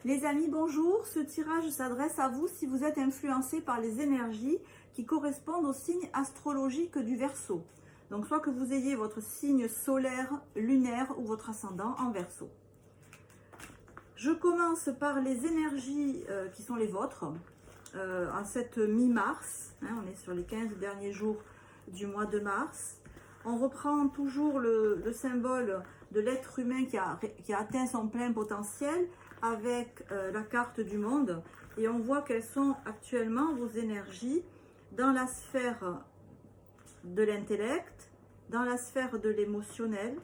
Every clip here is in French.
Les amis, bonjour. Ce tirage s'adresse à vous si vous êtes influencé par les énergies qui correspondent au signe astrologique du Verseau. Donc, soit que vous ayez votre signe solaire, lunaire ou votre ascendant en Verseau. Je commence par les énergies qui sont les vôtres en cette mi-mars. On est sur les 15 derniers jours du mois de mars. On reprend toujours le symbole de l'être humain qui a atteint son plein potentiel avec la carte du monde, et on voit quelles sont actuellement vos énergies dans la sphère de l'intellect, dans la sphère de l'émotionnel,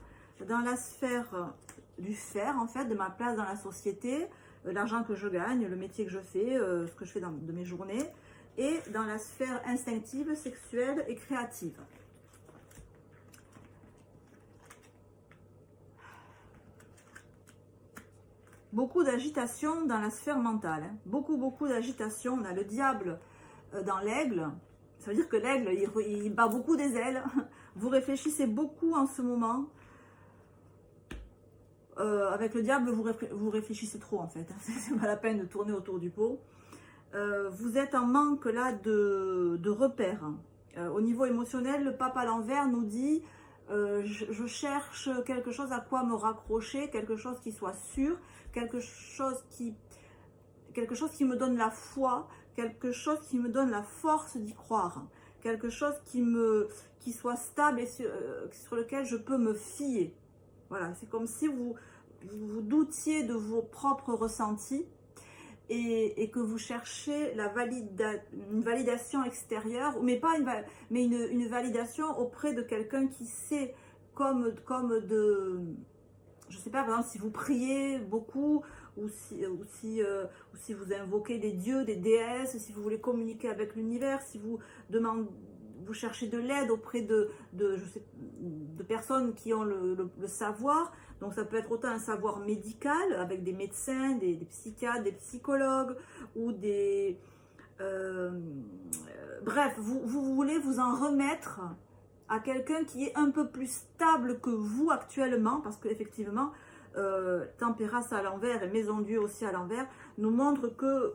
dans la sphère du faire, en fait, de ma place dans la société, l'argent que je gagne, le métier que je fais, ce que je fais de mes journées, et dans la sphère instinctive, sexuelle et créative. Beaucoup d'agitation dans la sphère mentale, hein. Beaucoup d'agitation. On a le diable dans l'aigle, ça veut dire que l'aigle, il bat beaucoup des ailes. Vous réfléchissez beaucoup en ce moment. Avec le diable, vous réfléchissez trop en fait, hein. C'est pas la peine de tourner autour du pot. Vous êtes en manque là de repères. Au niveau émotionnel, le pape à l'envers nous dit je cherche quelque chose à quoi me raccrocher, quelque chose qui soit sûr, quelque chose qui me donne la foi, quelque chose qui me donne la force d'y croire, quelque chose qui soit stable et sur lequel je peux me fier. Voilà, c'est comme si vous doutiez de vos propres ressentis et que vous cherchez une validation extérieure, mais pas une validation auprès de quelqu'un qui sait, comme je sais pas, par exemple, si vous priez beaucoup, ou si vous invoquez des dieux, des déesses, si vous voulez communiquer avec l'univers, si vous cherchez de l'aide auprès de personnes qui ont le savoir. Donc ça peut être autant un savoir médical avec des médecins, des psychiatres, des psychologues ou bref, vous voulez vous en remettre à quelqu'un qui est un peu plus stable que vous actuellement, parce qu'effectivement, Tempéras à l'envers et Maison Dieu aussi à l'envers nous montrent que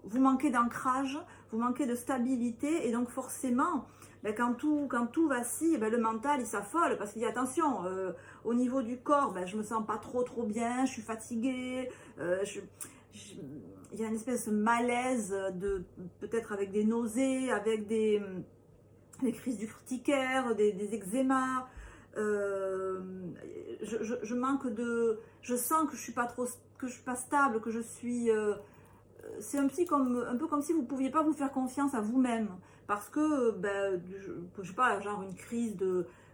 vous manquez d'ancrage, vous manquez de stabilité, et donc forcément, quand tout vacille, le mental il s'affole, parce qu'il dit attention, au niveau du corps, je me sens pas trop bien, je suis fatiguée, il y a une espèce de malaise, peut-être avec des nausées, avec des crises d'urticaire, des eczémas. Je sens que je suis pas stable, que je suis c'est un peu comme si vous ne pouviez pas vous faire confiance à vous-même, parce que je sais pas, genre une crise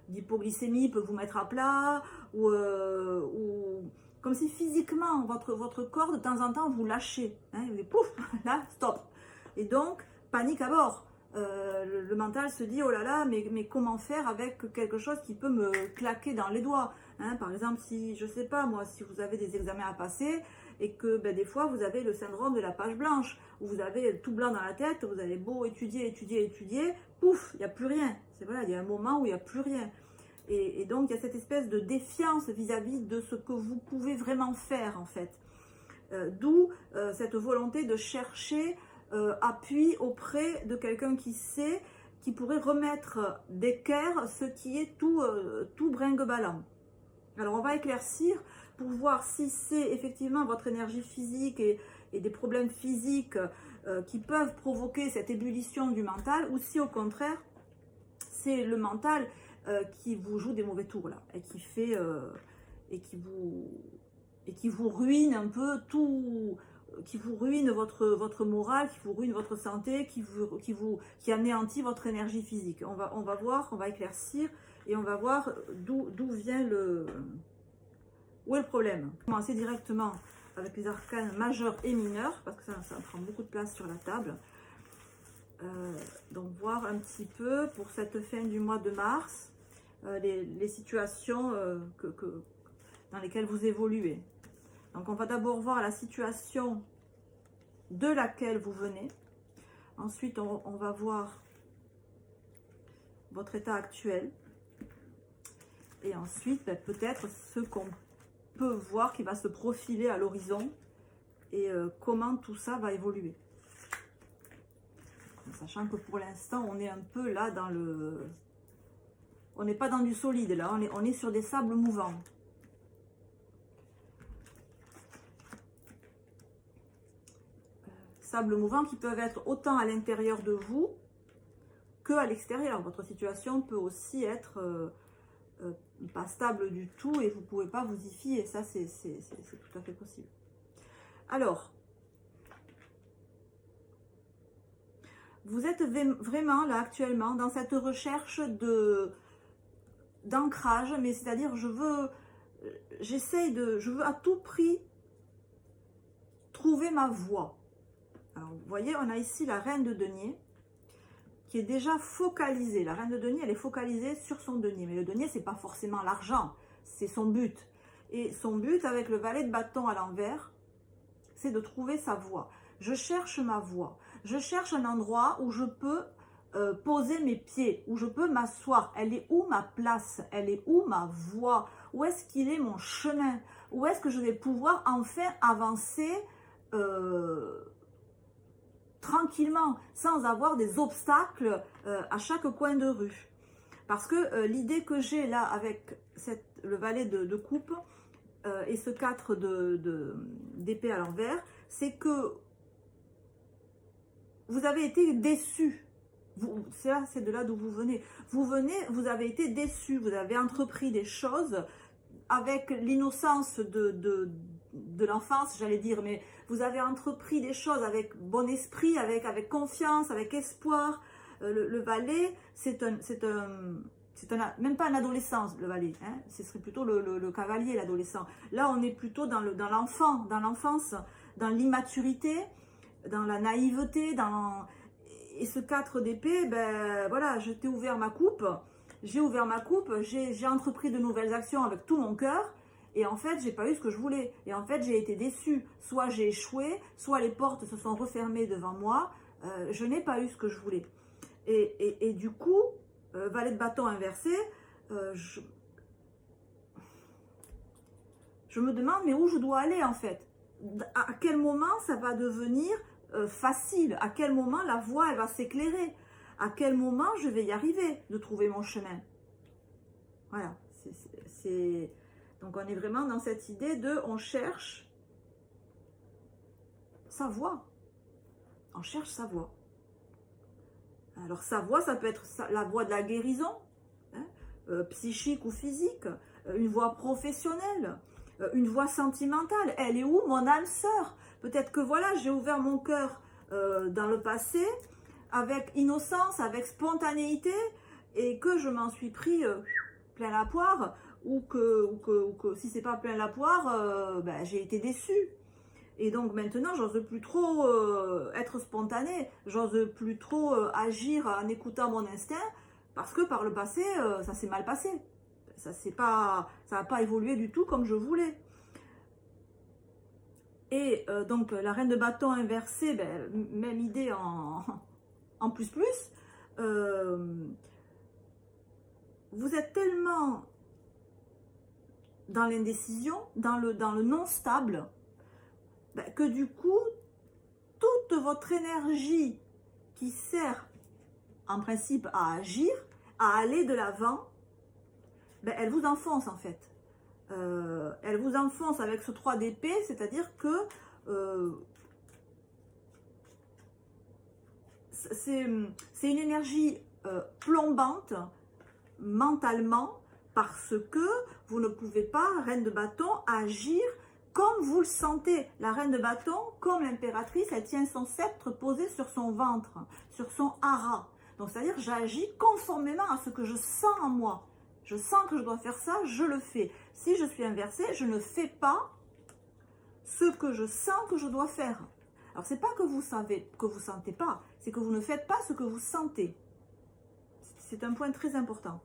d'hypoglycémie peut vous mettre à plat, ou comme si physiquement votre corps de temps en temps vous lâchez, hein, et pouf, là stop, et donc panique à bord. Le mental se dit oh là là, mais comment faire avec quelque chose qui peut me claquer dans les doigts, hein. Par exemple, si je sais pas moi, si vous avez des examens à passer et que des fois vous avez le syndrome de la page blanche, où vous avez tout blanc dans la tête, vous avez beau étudier, pouf, il n'y a plus rien. C'est vrai, il y a un moment où il n'y a plus rien. Et donc il y a cette espèce de défiance vis-à-vis de ce que vous pouvez vraiment faire en fait. D'où cette volonté de chercher appui auprès de quelqu'un qui sait, qui pourrait remettre d'équerre ce qui est tout brinque-ballant. Alors on va éclaircir pour voir si c'est effectivement votre énergie physique et des problèmes physiques qui peuvent provoquer cette ébullition du mental, ou si au contraire c'est le mental qui vous joue des mauvais tours là, et qui fait et qui vous ruine un peu tout, qui vous ruine votre morale, qui vous ruine votre santé, qui anéantit votre énergie physique. On va voir, on va éclaircir et on va voir d'où vient où est le problème. On va commencer directement avec les arcanes majeurs et mineurs, parce que ça prend beaucoup de place sur la table. Donc voir un petit peu pour cette fin du mois de mars les situations dans lesquelles vous évoluez. Donc on va d'abord voir la situation de laquelle vous venez. Ensuite on va voir votre état actuel. Et ensuite peut-être ce qu'on peux voir qui va se profiler à l'horizon et comment tout ça va évoluer. Sachant que pour l'instant, on est un peu là dans le... On n'est pas dans du solide, là. On est sur des sables mouvants. Sables mouvants qui peuvent être autant à l'intérieur de vous que à l'extérieur. Votre situation peut aussi être pas stable du tout et vous ne pouvez pas vous y fier. Ça, c'est tout à fait possible. Alors, vous êtes vraiment là actuellement dans cette recherche d'ancrage, mais c'est-à-dire je veux à tout prix trouver ma voie. Alors vous voyez, on a ici la reine de denier qui est déjà focalisée. La reine de denier, elle est focalisée sur son denier, mais le denier, c'est pas forcément l'argent, c'est son but. Et son but avec le valet de bâton à l'envers, c'est de trouver sa voie. Je cherche ma voie. Je cherche un endroit où je peux poser mes pieds, où je peux m'asseoir. Elle est où ma place? Elle est où ma voie? Où est-ce qu'il est mon chemin? Où est-ce que je vais pouvoir enfin avancer tranquillement, sans avoir des obstacles à chaque coin de rue? Parce que l'idée que j'ai là avec le valet de coupe et ce 4 d'épée à l'envers, c'est que vous avez été déçus. C'est de là d'où vous venez. Vous avez été déçus, vous avez entrepris des choses avec l'innocence de l'enfance, j'allais dire, mais vous avez entrepris des choses avec bon esprit, avec confiance, avec espoir. Le valet, c'est même pas un adolescent, le valet, hein, ce serait plutôt le cavalier, l'adolescent. Là, on est plutôt dans l'enfance, dans l'immaturité, dans la naïveté, et ce 4 d'épée, ben voilà, je t'ai ouvert ma coupe, j'ai entrepris de nouvelles actions avec tout mon cœur, et en fait, j'ai pas eu ce que je voulais, et en fait, j'ai été déçue, soit j'ai échoué, soit les portes se sont refermées devant moi, je n'ai pas eu ce que je voulais. Et du coup, valet de bâton inversé, je me demande, mais où je dois aller en fait? À quel moment ça va devenir facile? À quel moment la voie elle va s'éclairer? À quel moment je vais y arriver de trouver mon chemin? Voilà. Donc on est vraiment dans cette idée on cherche sa voie. On cherche sa voie. Alors sa voie, ça peut être la voie de la guérison, hein, psychique ou physique, une voie professionnelle, une voie sentimentale. Elle est où mon âme sœur? Peut-être que voilà, j'ai ouvert mon cœur dans le passé avec innocence, avec spontanéité, et que je m'en suis pris plein la poire, ou que si c'est pas plein la poire, ben, j'ai été déçue. Et donc maintenant, j'ose plus trop être spontanée, j'ose plus trop agir en écoutant mon instinct, parce que par le passé, ça s'est mal passé. Ça n'a pas évolué du tout comme je voulais. Et donc la reine de bâton inversée, ben, même idée en plus. Vous êtes tellement dans l'indécision, dans le non stable, ben, que du coup, toute votre énergie qui sert en principe à agir, à aller de l'avant, ben, elle vous enfonce en fait. Elle vous enfonce avec ce 3 d'épée, c'est-à-dire que c'est une énergie plombante mentalement, parce que vous ne pouvez pas, reine de bâton, agir comme vous le sentez. La reine de bâton, comme l'impératrice, elle tient son sceptre posé sur son ventre, sur son hara. Donc, c'est-à-dire, j'agis conformément à ce que je sens en moi. Je sens que je dois faire ça, je le fais. Si je suis inversée, je ne fais pas ce que je sens que je dois faire. Alors, c'est pas que vous sentez pas, c'est que vous ne faites pas ce que vous sentez. C'est un point très important.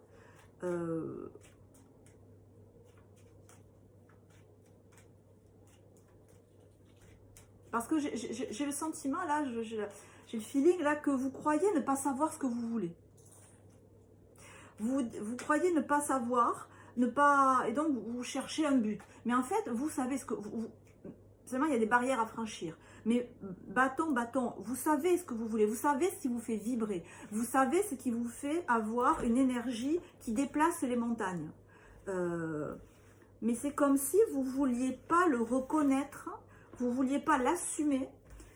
Parce que j'ai le sentiment, là, j'ai le feeling, là, que vous croyez ne pas savoir ce que vous voulez. Vous croyez ne pas savoir ne pas, et donc vous cherchez un but. Mais en fait, vous savez ce que seulement il y a des barrières à franchir. Mais bâton, vous savez ce que vous voulez, vous savez ce qui vous fait vibrer, vous savez ce qui vous fait avoir une énergie qui déplace les montagnes. Mais c'est comme si vous ne vouliez pas le reconnaître, vous ne vouliez pas l'assumer,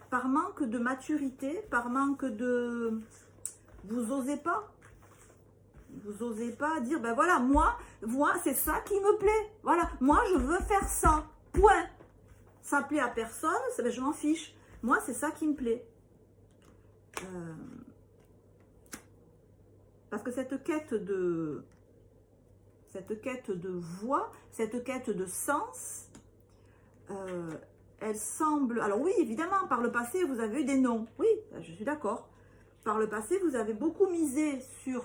par manque de maturité, par manque de... Vous n'osez pas. Vous n'osez pas dire, ben voilà, moi c'est ça qui me plaît. Voilà, moi je veux faire ça. Point. Ça plaît à personne, ben, je m'en fiche. Moi c'est ça qui me plaît. Parce que cette quête de voix, cette quête de sens, elle semble... Alors oui, évidemment, par le passé, vous avez eu des noms. Oui, je suis d'accord. Par le passé, vous avez beaucoup misé sur...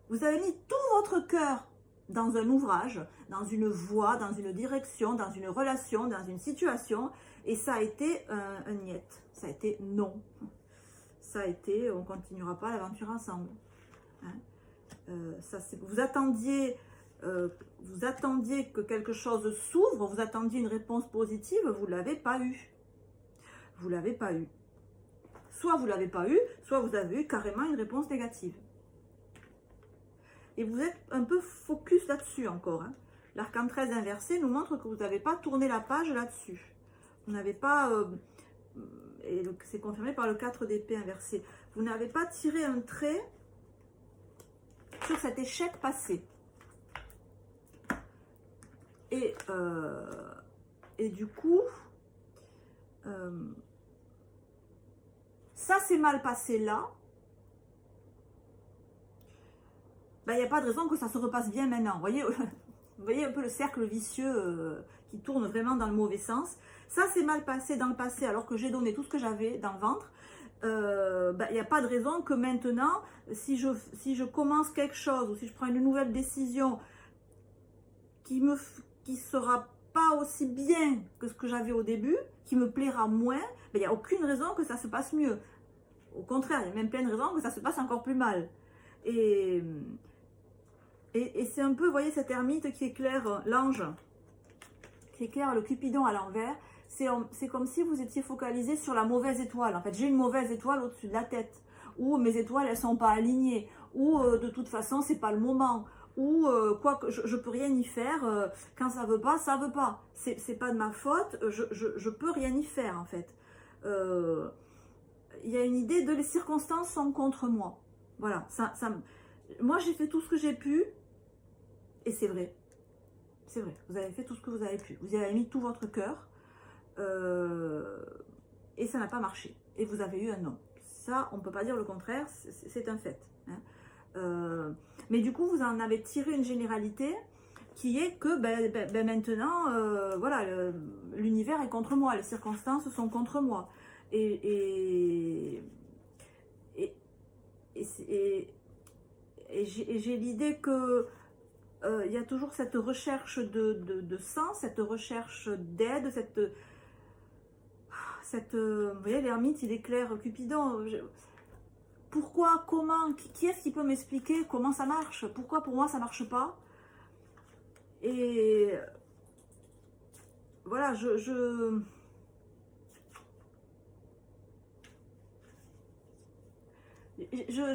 vous avez mis tout votre cœur dans un ouvrage, dans une voie, dans une direction, dans une relation, dans une situation, et ça a été un niet. Ça a été non. Ça a été, on ne continuera pas l'aventure ensemble. Hein. Vous attendiez que quelque chose s'ouvre, vous attendiez une réponse positive, vous ne l'avez pas eu. Vous ne l'avez pas eu. Soit vous ne l'avez pas eu, soit vous avez eu carrément une réponse négative. Et vous êtes un peu focus là-dessus encore. Hein. L'arcane 13 inversé nous montre que vous n'avez pas tourné la page là-dessus. Vous n'avez pas, et c'est confirmé par le 4 d'épée inversé, vous n'avez pas tiré un trait sur cet échec passé. Et du coup, ça s'est mal passé là. Ben, il n'y a pas de raison que ça se repasse bien maintenant. Vous voyez un peu le cercle vicieux qui tourne vraiment dans le mauvais sens. Ça s'est mal passé dans le passé alors que j'ai donné tout ce que j'avais dans le ventre. Ben, il n'y a pas de raison que maintenant, si je commence quelque chose ou si je prends une nouvelle décision qui sera pas aussi bien que ce que j'avais au début, qui me plaira moins, ben, il n'y a aucune raison que ça se passe mieux. Au contraire, il y a même plein de raisons que ça se passe encore plus mal. Et c'est un peu, vous voyez, cette ermite qui éclaire l'ange, qui éclaire le Cupidon à l'envers. C'est comme si vous étiez focalisé sur la mauvaise étoile. En fait, j'ai une mauvaise étoile au-dessus de la tête. Ou mes étoiles, elles ne sont pas alignées. Ou de toute façon, c'est pas le moment. Ou quoi que je peux rien y faire. Quand ça veut pas, ça veut pas. C'est pas de ma faute. Je peux rien y faire, en fait. Il y a une idée de les circonstances sont contre moi. Voilà. Moi, j'ai fait tout ce que j'ai pu. Et c'est vrai. C'est vrai. Vous avez fait tout ce que vous avez pu. Vous y avez mis tout votre cœur. Et ça n'a pas marché. Et vous avez eu un non. Ça, on ne peut pas dire le contraire. C'est un fait. Hein. Mais du coup, vous en avez tiré une généralité qui est que maintenant, voilà, l'univers est contre moi. Les circonstances sont contre moi. Et j'ai l'idée que il y a toujours cette recherche de sens, cette recherche d'aide, vous voyez, l'ermite, il éclaire Cupidon. Pourquoi, comment, qui est-ce qui peut m'expliquer comment ça marche? Pourquoi pour moi ça marche pas? Et voilà, je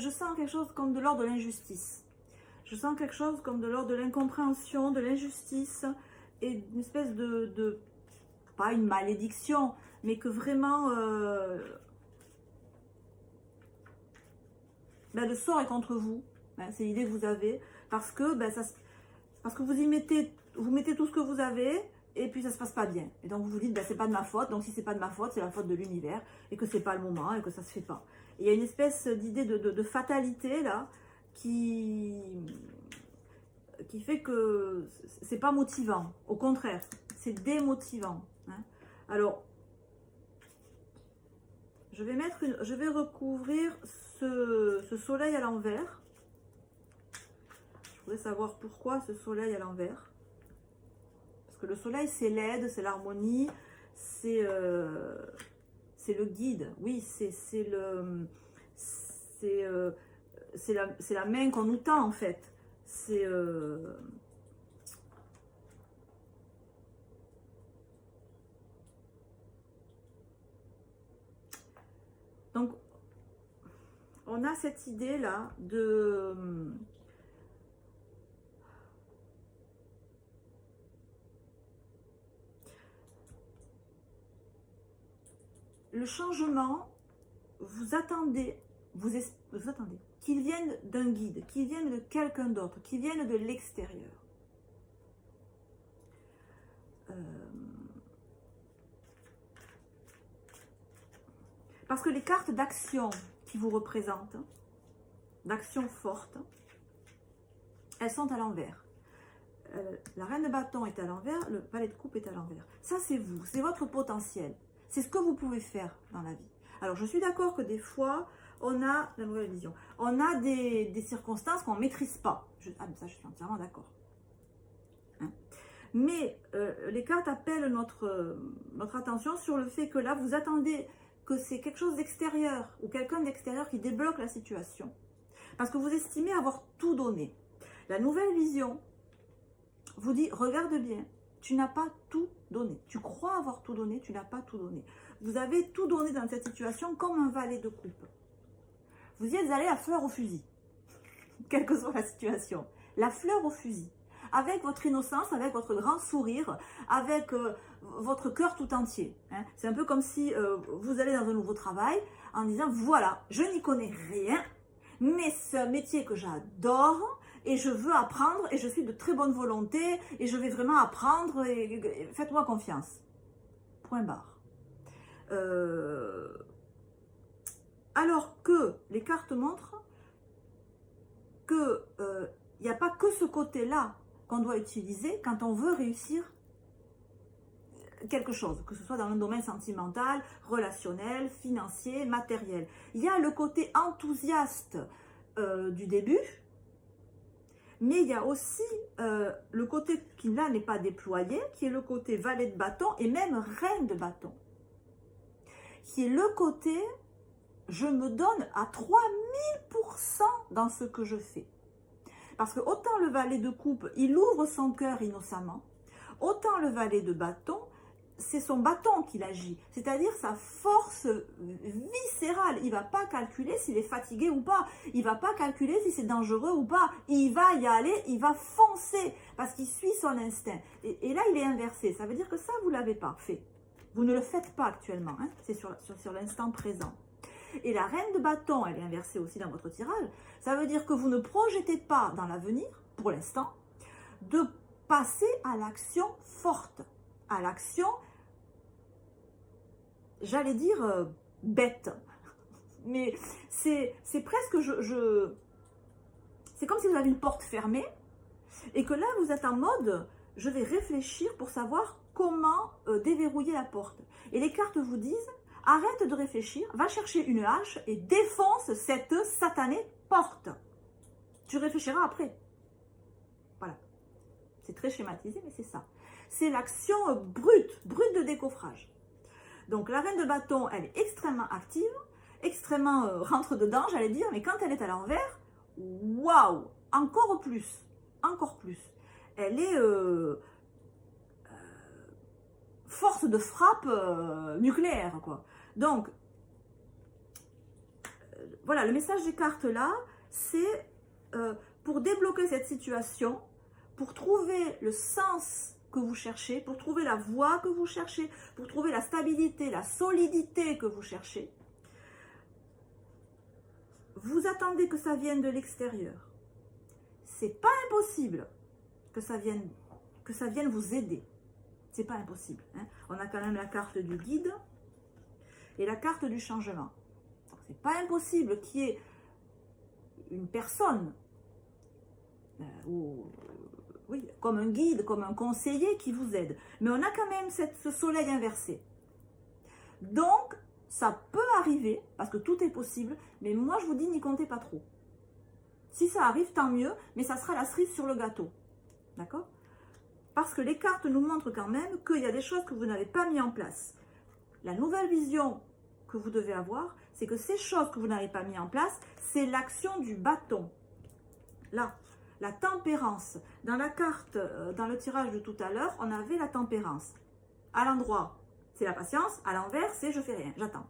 sens quelque chose comme de l'ordre de l'injustice. Je sens quelque chose comme de l'ordre de l'incompréhension, de l'injustice et une espèce de pas une malédiction, mais que vraiment le sort est contre vous. C'est l'idée que vous avez parce que vous mettez tout ce que vous avez et puis ça se passe pas bien. Et donc vous vous dites c'est pas de ma faute. Donc si c'est pas de ma faute, c'est la faute de l'univers et que c'est pas le moment et que ça se fait pas. Et il y a une espèce d'idée de fatalité là qui fait que c'est pas motivant. Au contraire, c'est démotivant. Hein. Alors, je vais recouvrir ce soleil à l'envers. Je voudrais savoir pourquoi ce soleil à l'envers. Parce que le soleil, c'est l'aide, c'est l'harmonie, c'est le guide. Oui, c'est la main qu'on nous tend en fait. C'est Donc, on a cette idée-là de... Le changement, vous attendez qu'il vienne d'un guide, qu'il vienne de quelqu'un d'autre, qu'il vienne de l'extérieur. Parce que les cartes d'action qui vous représentent, d'action forte, elles sont à l'envers. La reine de bâton est à l'envers, le valet de coupe est à l'envers. Ça, c'est vous, c'est votre potentiel. C'est ce que vous pouvez faire dans la vie. Alors, je suis d'accord que des fois, on a la nouvelle vision. On a des circonstances qu'on ne maîtrise pas. Ah, mais ça, je suis entièrement d'accord. Hein? Mais les cartes appellent notre attention sur le fait que là, vous attendez que c'est quelque chose d'extérieur ou quelqu'un d'extérieur qui débloque la situation. Parce que vous estimez avoir tout donné. La nouvelle vision vous dit, regarde bien, tu n'as pas tout donné. Tu crois avoir tout donné, tu n'as pas tout donné. Vous avez tout donné dans cette situation comme un valet de coupe. Vous y êtes allé à fleur au fusil, quelle que soit la situation. La fleur au fusil, avec votre innocence, avec votre grand sourire, avec votre cœur tout entier. Hein. C'est un peu comme si vous allez dans un nouveau travail en disant, voilà, je n'y connais rien, mais c'est un métier que j'adore, et je veux apprendre, et je suis de très bonne volonté, et je vais vraiment apprendre, et faites-moi confiance. Point barre. Alors que les cartes montrent qu'il n'y a pas que ce côté-là qu'on doit utiliser quand on veut réussir quelque chose, que ce soit dans le domaine sentimental, relationnel, financier, matériel. Il y a le côté enthousiaste du début, mais il y a aussi le côté qui là n'est pas déployé, qui est le côté valet de bâton et même reine de bâton, qui est le côté je me donne à 3000% dans ce que je fais. Parce que autant le valet de coupe, il ouvre son cœur innocemment, autant le valet de bâton, c'est son bâton qu'il agit, c'est-à-dire sa force viscérale. Il ne va pas calculer s'il est fatigué ou pas, il ne va pas calculer si c'est dangereux ou pas, il va y aller, il va foncer, parce qu'il suit son instinct. Et là, il est inversé, ça veut dire que ça, vous ne l'avez pas fait. Vous ne le faites pas actuellement, hein? C'est sur l'instant présent. Et la reine de bâton, elle est inversée aussi dans votre tirage, ça veut dire que vous ne projetez pas dans l'avenir, pour l'instant, de passer à l'action forte, à l'action, j'allais dire, bête. Mais c'est presque, c'est comme si vous avez une porte fermée, et que là, vous êtes en mode, je vais réfléchir pour savoir comment déverrouiller la porte. Et les cartes vous disent, arrête de réfléchir, va chercher une hache et défonce cette satanée porte. Tu réfléchiras après. Voilà. C'est très schématisé, mais c'est ça. C'est l'action brute de décoffrage. Donc la reine de bâton, elle est extrêmement active, extrêmement rentre dedans, j'allais dire, mais quand elle est à l'envers, waouh, encore plus. Elle est force de frappe nucléaire, quoi. Donc, voilà, le message des cartes là, c'est pour débloquer cette situation, pour trouver le sens que vous cherchez, pour trouver la voie que vous cherchez, pour trouver la stabilité, la solidité que vous cherchez. Vous attendez que ça vienne de l'extérieur. C'est pas impossible que ça vienne vous aider. C'est pas impossible. Hein. On a quand même la carte du guide et la carte du changement. C'est pas impossible qu'il y ait une personne, oui, comme un guide, comme un conseiller qui vous aide. Mais on a quand même ce soleil inversé. Donc, ça peut arriver, parce que tout est possible, mais moi je vous dis, n'y comptez pas trop. Si ça arrive, tant mieux, mais ça sera la cerise sur le gâteau. D'accord ? Parce que les cartes nous montrent quand même qu'il y a des choses que vous n'avez pas mis en place. La nouvelle vision que vous devez avoir, c'est que ces choses que vous n'avez pas mis en place, c'est l'action du bâton. Là, la tempérance. Dans la carte, dans le tirage de tout à l'heure, on avait la tempérance. À l'endroit, c'est la patience. À l'envers, c'est je fais rien, j'attends.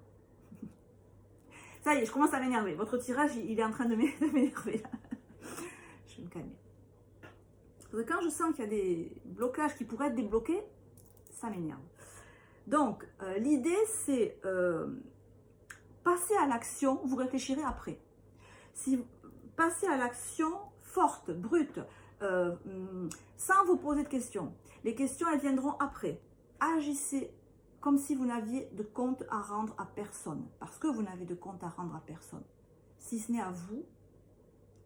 Ça y est, je commence à m'énerver. Votre tirage, il est en train de m'énerver. Je vais me calmer. Parce que quand je sens qu'il y a des blocages qui pourraient être débloqués, ça m'énerve. Donc, l'idée, c'est passer à l'action, vous réfléchirez après. Si vous passez à l'action forte, brute, sans vous poser de questions. Les questions, elles viendront après. Agissez comme si vous n'aviez de compte à rendre à personne. Parce que vous n'avez de compte à rendre à personne. Si ce n'est à vous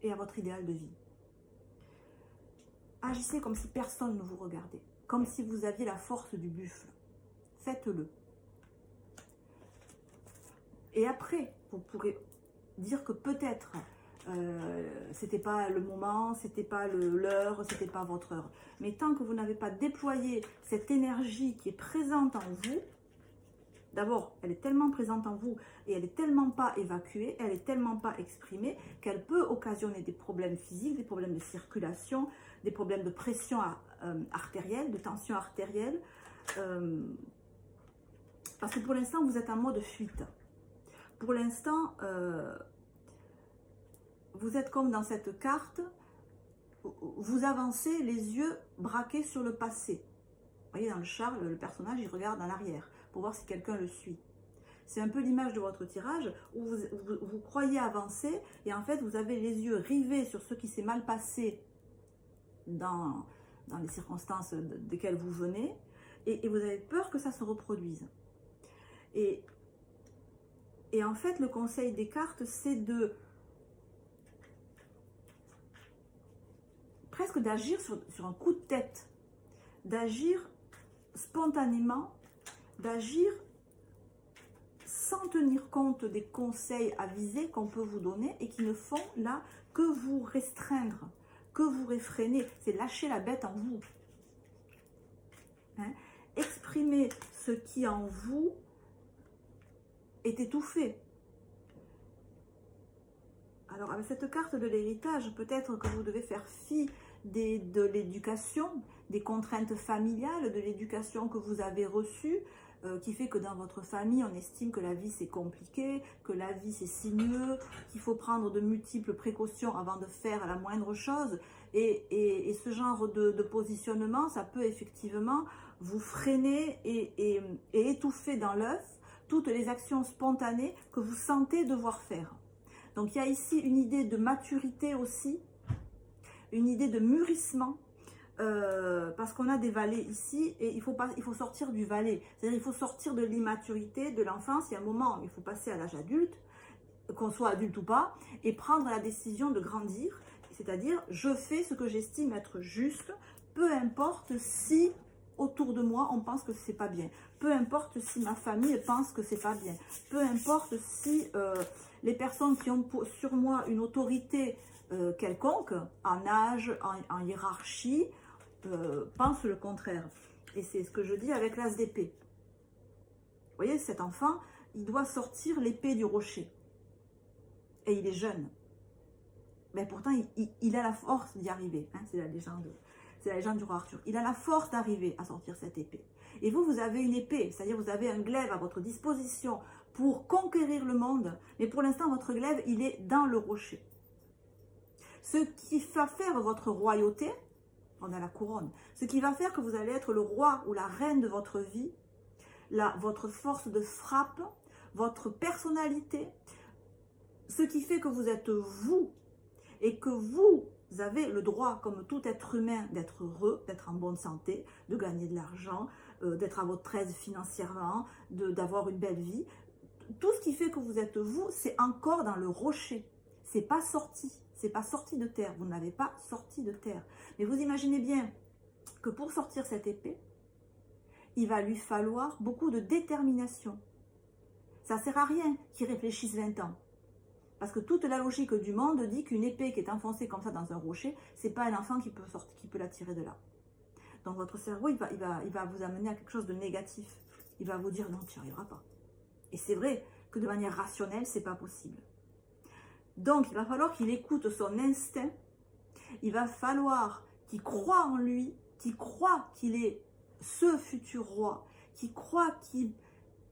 et à votre idéal de vie. Agissez comme si personne ne vous regardait. Comme si vous aviez la force du buffle. Faites-le. Et après, vous pourrez dire que peut-être c'était pas le moment, c'était pas l'heure, c'était pas votre heure. Mais tant que vous n'avez pas déployé cette énergie qui est présente en vous, d'abord, elle est tellement présente en vous et elle est tellement pas évacuée, elle est tellement pas exprimée qu'elle peut occasionner des problèmes physiques, des problèmes de circulation, des problèmes de pression artérielle, de tension artérielle. Parce que pour l'instant, vous êtes en mode fuite. Pour l'instant, vous êtes comme dans cette carte, vous avancez les yeux braqués sur le passé. Vous voyez, dans le char, le personnage, il regarde en arrière pour voir si quelqu'un le suit. C'est un peu l'image de votre tirage où vous croyez avancer et en fait, vous avez les yeux rivés sur ce qui s'est mal passé dans les circonstances desquelles vous venez et vous avez peur que ça se reproduise. Et en fait, le conseil des cartes, c'est de presque d'agir sur un coup de tête, d'agir spontanément, d'agir sans tenir compte des conseils avisés qu'on peut vous donner et qui ne font là que vous restreindre, que vous réfréner. C'est lâcher la bête en vous. Hein? Exprimer ce qui en vous est étouffé. Alors avec cette carte de l'héritage, peut-être que vous devez faire fi de l'éducation, des contraintes familiales, de l'éducation que vous avez reçue, qui fait que dans votre famille, on estime que la vie c'est compliqué, que la vie c'est sinueux, qu'il faut prendre de multiples précautions avant de faire la moindre chose. Et ce genre de positionnement, ça peut effectivement vous freiner et étouffer dans l'œuf toutes les actions spontanées que vous sentez devoir faire. Donc il y a ici une idée de maturité aussi, une idée de mûrissement, parce qu'on a des vallées ici et il faut sortir du valet. C'est-à-dire il faut sortir de l'immaturité, de l'enfance. Il y a un moment, il faut passer à l'âge adulte, qu'on soit adulte ou pas, et prendre la décision de grandir. C'est-à-dire, je fais ce que j'estime être juste, peu importe si autour de moi on pense que c'est pas bien, peu importe si ma famille pense que c'est pas bien, peu importe si les personnes qui ont sur moi une autorité quelconque, en âge, en hiérarchie, pensent le contraire. Et c'est ce que je dis avec l'as d'épée. Vous voyez, cet enfant, il doit sortir l'épée du rocher. Et il est jeune. Mais pourtant, il a la force d'y arriver. Hein, c'est la légende du roi Arthur. Il a la force d'arriver à sortir cette épée. Et vous avez une épée, c'est-à-dire vous avez un glaive à votre disposition pour conquérir le monde. Mais pour l'instant, votre glaive, il est dans le rocher. Ce qui va faire votre royauté, on a la couronne, ce qui va faire que vous allez être le roi ou la reine de votre vie, votre force de frappe, votre personnalité, ce qui fait que vous êtes vous et que vous avez le droit, comme tout être humain, d'être heureux, d'être en bonne santé, de gagner de l'argent, d'être à votre aise financièrement, d'avoir une belle vie. Tout ce qui fait que vous êtes vous, c'est encore dans le rocher. C'est pas sorti. C'est pas sorti de terre. Vous n'avez pas sorti de terre. Mais vous imaginez bien que pour sortir cette épée, il va lui falloir beaucoup de détermination. Ça ne sert à rien qu'il réfléchisse 20 ans. Parce que toute la logique du monde dit qu'une épée qui est enfoncée comme ça dans un rocher, c'est pas un enfant qui peut la tirer de là. Donc votre cerveau, il va vous amener à quelque chose de négatif. Il va vous dire non, tu n'y arriveras pas. Et c'est vrai que de manière rationnelle, c'est pas possible. Donc il va falloir qu'il écoute son instinct. Il va falloir qu'il croie en lui, qu'il croit qu'il est ce futur roi, qu'il croit qu'il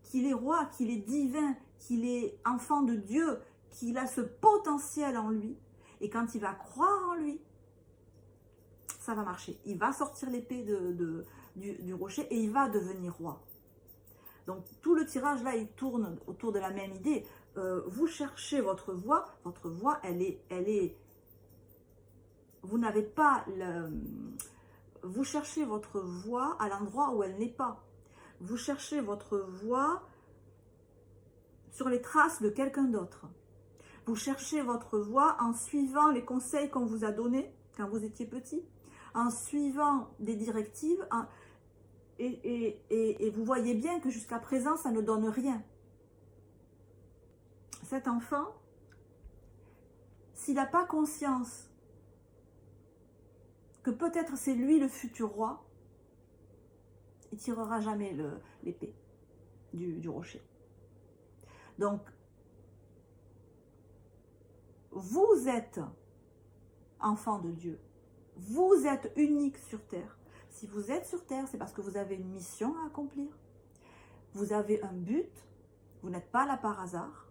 qu'il est roi, qu'il est divin, qu'il est enfant de Dieu, qu'il a ce potentiel en lui. Et quand il va croire en lui, ça va marcher. Il va sortir l'épée du rocher et il va devenir roi. Donc tout le tirage là, il tourne autour de la même idée. Vous cherchez votre voie, elle est, vous n'avez pas, vous cherchez votre voie à l'endroit où elle n'est pas. Vous cherchez votre voie sur les traces de quelqu'un d'autre. Vous cherchez votre voie en suivant les conseils qu'on vous a donnés quand vous étiez petit, en suivant des directives, et vous voyez bien que jusqu'à présent, ça ne donne rien. Cet enfant, s'il n'a pas conscience que peut-être c'est lui le futur roi, il ne tirera jamais l'épée du rocher. Donc, vous êtes enfant de Dieu. Vous êtes unique sur terre. Si vous êtes sur terre, c'est parce que vous avez une mission à accomplir. Vous avez un but. Vous n'êtes pas là par hasard.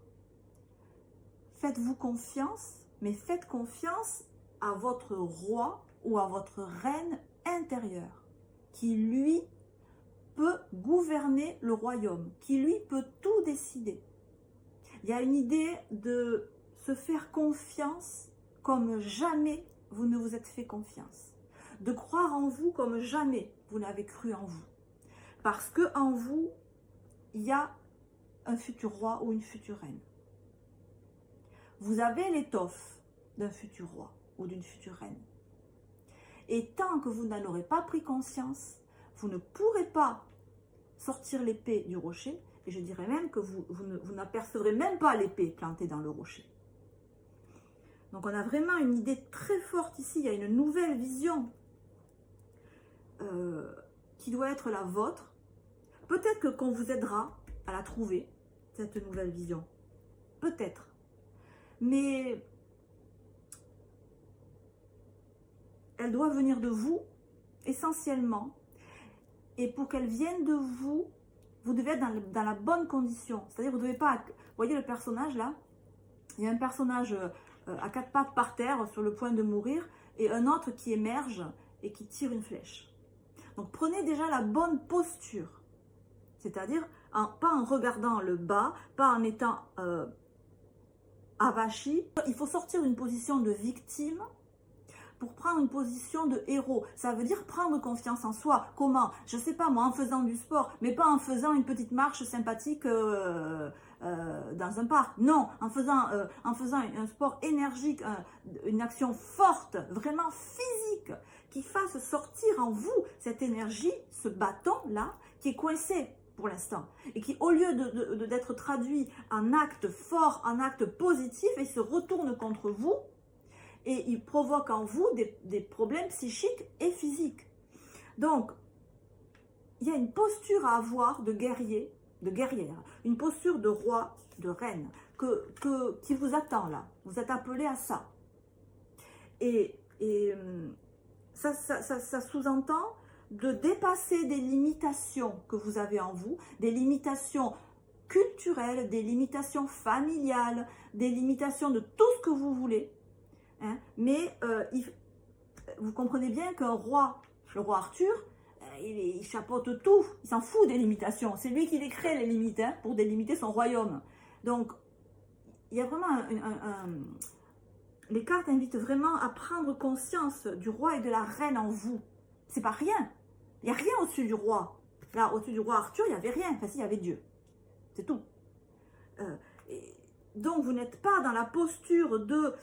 Faites-vous confiance, mais faites confiance à votre roi ou à votre reine intérieure, qui lui peut gouverner le royaume, qui lui peut tout décider. Il y a une idée de se faire confiance comme jamais vous ne vous êtes fait confiance. De croire en vous comme jamais vous n'avez cru en vous. Parce que en vous, il y a un futur roi ou une future reine. Vous avez l'étoffe d'un futur roi ou d'une future reine. Et tant que vous n'en aurez pas pris conscience, vous ne pourrez pas sortir l'épée du rocher. Et je dirais même que vous n'apercevrez même pas l'épée plantée dans le rocher. Donc on a vraiment une idée très forte ici. Il y a une nouvelle vision qui doit être la vôtre. Peut-être qu'on vous aidera à la trouver, cette nouvelle vision. Peut-être. Mais elle doit venir de vous, essentiellement. Et pour qu'elle vienne de vous, vous devez être dans la bonne condition. C'est-à-dire, vous ne devez pas... Vous voyez le personnage là? Il y a un personnage à quatre pattes par terre, sur le point de mourir, et un autre qui émerge et qui tire une flèche. Donc, prenez déjà la bonne posture. C'est-à-dire, pas en regardant le bas, pas en étant avachi. Il faut sortir d'une position de victime pour prendre une position de héros. Ça veut dire prendre confiance en soi. Comment? Je ne sais pas moi, en faisant du sport, mais pas en faisant une petite marche sympathique dans un parc. Non, en faisant un sport énergique, une action forte, vraiment physique, qui fasse sortir en vous cette énergie, ce bâton-là, qui est coincé pour l'instant. Et qui, au lieu d'être traduit en acte fort, en acte positif, il se retourne contre vous. Et il provoque en vous des problèmes psychiques et physiques. Donc, il y a une posture à avoir de guerrier, de guerrière, une posture de roi, de reine, qui vous attend là. Vous êtes appelé à ça. Et ça sous-entend de dépasser des limitations que vous avez en vous, des limitations culturelles, des limitations familiales, des limitations de tout ce que vous voulez. Hein, mais vous comprenez bien qu'un roi, le roi Arthur, il chapeaute tout, il s'en fout des limitations. C'est lui qui les crée, les limites, hein, pour délimiter son royaume. Donc, il y a vraiment les cartes invitent vraiment à prendre conscience du roi et de la reine en vous. C'est pas rien. Il n'y a rien au-dessus du roi. Là, au-dessus du roi Arthur, il n'y avait rien. Enfin, si, il y avait Dieu. C'est tout. Donc, vous n'êtes pas dans la posture de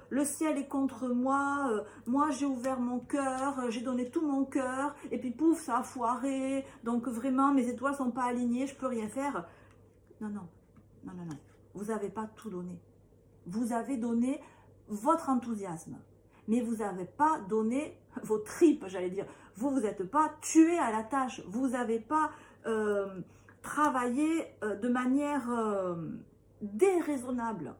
le ciel est contre moi, moi j'ai ouvert mon cœur, j'ai donné tout mon cœur, et puis pouf, ça a foiré, donc vraiment mes étoiles ne sont pas alignées, je ne peux rien faire. Non, non, non, non, non. Vous n'avez pas tout donné. Vous avez donné votre enthousiasme, mais vous n'avez pas donné vos tripes, j'allais dire. Vous vous êtes pas tué à la tâche, vous n'avez pas travaillé de manière... déraisonnable.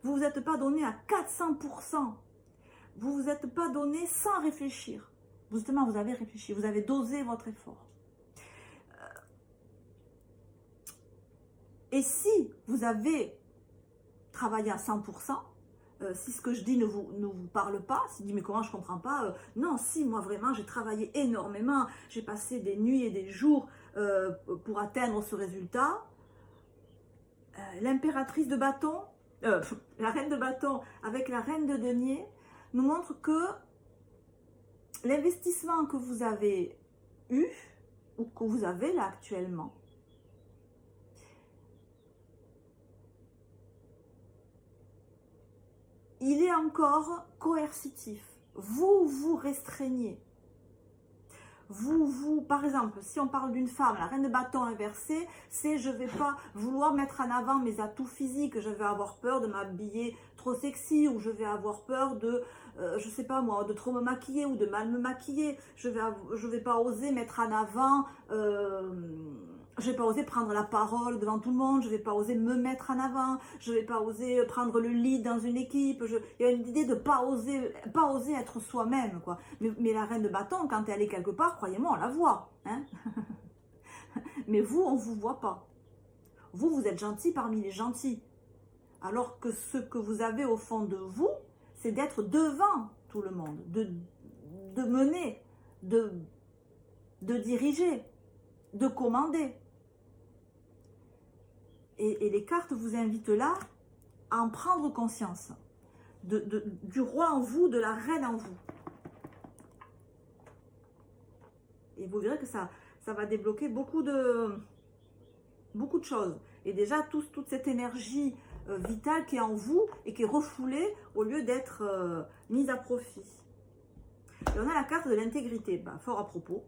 Vous vous êtes pas donné à 400%. Vous vous êtes pas donné sans réfléchir. Justement, vous avez réfléchi, vous avez dosé votre effort. Et si vous avez travaillé à 100%, si ce que je dis ne vous parle pas, si vous dites mais comment je ne comprends pas, non, si, moi vraiment j'ai travaillé énormément, j'ai passé des nuits et des jours pour atteindre ce résultat. L'impératrice de bâton, la reine de bâton avec la reine de denier nous montre que l'investissement que vous avez eu ou que vous avez là actuellement, il est encore coercitif. Vous vous restreignez. Par exemple, si on parle d'une femme, la reine de bâton inversée, c'est je ne vais pas vouloir mettre en avant mes atouts physiques, je vais avoir peur de m'habiller trop sexy, ou je vais avoir peur de, je sais pas moi, de trop me maquiller ou de mal me maquiller, je vais pas oser mettre en avant, je vais pas oser prendre la parole devant tout le monde, je vais pas oser me mettre en avant, je vais pas oser prendre le lead dans une équipe, il y a une idée de pas oser être soi-même, quoi. Mais la reine de bâton, quand elle est quelque part, croyez-moi, on la voit, hein. Mais vous, on vous voit pas. Vous êtes gentil parmi les gentils. Alors que ce que vous avez au fond de vous, c'est d'être devant tout le monde, de mener, de diriger, de commander. Et les cartes vous invitent là à en prendre conscience du roi en vous, de la reine en vous. Et vous verrez que ça va débloquer beaucoup de choses. Et déjà, toute cette énergie vitale qui est en vous et qui est refoulée au lieu d'être mise à profit. Et on a la carte de l'intégrité, fort à propos.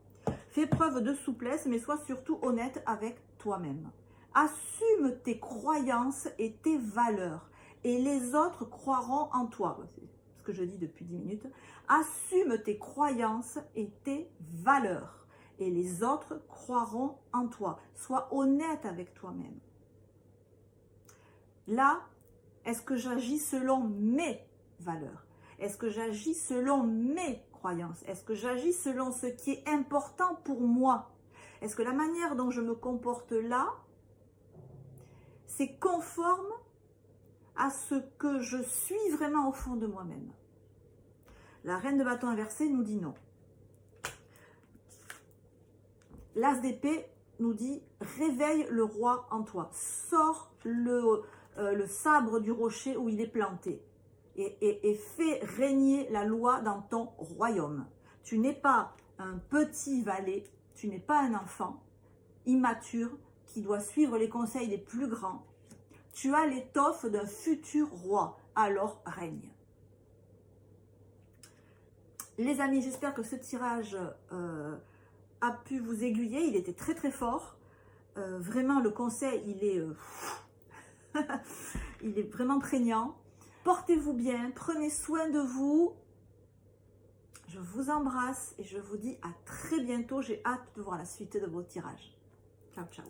Fais preuve de souplesse, mais sois surtout honnête avec toi-même. Assume tes croyances et tes valeurs, et les autres croiront en toi. C'est ce que je dis depuis 10 minutes. Assume tes croyances et tes valeurs, et les autres croiront en toi. Sois honnête avec toi-même. Là, est-ce que j'agis selon mes valeurs? Est-ce que j'agis selon mes croyances? Est-ce que j'agis selon ce qui est important pour moi? Est-ce que la manière dont je me comporte là, c'est conforme à ce que je suis vraiment au fond de moi-même? La reine de bâton inversé nous dit non. L'as d'épée nous dit réveille le roi en toi. Sors le sabre du rocher où il est planté et fais régner la loi dans ton royaume. Tu n'es pas un petit valet, tu n'es pas un enfant immature qui doit suivre les conseils des plus grands. Tu as l'étoffe d'un futur roi, alors règne. Les amis, j'espère que ce tirage a pu vous aiguiller. Il était très très fort. Vraiment, le conseil, il est vraiment prégnant. Portez-vous bien, prenez soin de vous. Je vous embrasse et je vous dis à très bientôt. J'ai hâte de voir la suite de vos tirages. Ciao, ciao.